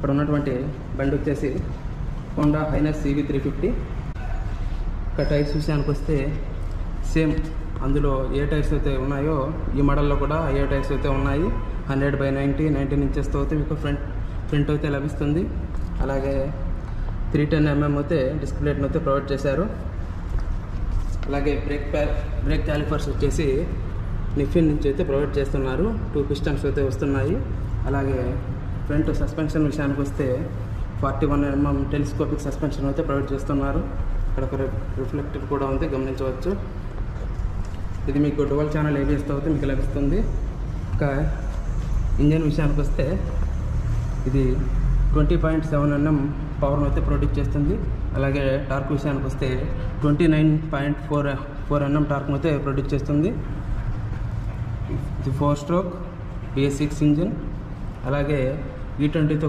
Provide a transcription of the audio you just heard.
ఇక్కడ ఉన్నటువంటి బండి వచ్చేసి హోండా హైనస్ CB350. ఇక్కడ టైర్స్ విషయానికి వస్తే సేమ్ అందులో ఏ టైర్స్ అయితే ఉన్నాయో ఈ మోడల్లో కూడా ఏ టైర్స్ అయితే ఉన్నాయి. 100/90 19 ఇంచెస్తో అయితే మీకు ఫ్రంట్ అయితే లభిస్తుంది. అలాగే 310 mm అయితే డిస్క్ ప్లేట్ని అయితే ప్రొవైడ్ చేశారు. అలాగే బ్రేక్ క్యాలిపర్స్ వచ్చేసి నిఫిన్ నుంచి అయితే ప్రొవైడ్ చేస్తున్నారు. 2 పిస్టన్స్ అయితే వస్తున్నాయి. అలాగే ఫ్రంట్ సస్పెన్షన్ విషయానికి వస్తే 41 mm టెలిస్కోపిక్ సస్పెన్షన్ అయితే ప్రొవైడ్ చేస్తున్నారు. ఇక్కడ ఒక రిఫ్లెక్టర్ కూడా ఉంది, గమనించవచ్చు. ఇది మీకు డ్యువల్ ఛానల్ ABSతో అయితే మీకు లభిస్తుంది. ఇంకా ఇంజన్ విషయానికి వస్తే ఇది 20.7 Nm పవర్ను అయితే ప్రొడ్యూస్ చేస్తుంది. అలాగే టార్క్ విషయానికి వస్తే 29.4 Nm టార్క్ను అయితే ప్రొడ్యూస్ చేస్తుంది. ఇది 4 స్ట్రోక్ BS6 ఇంజిన్. అలాగే E20తో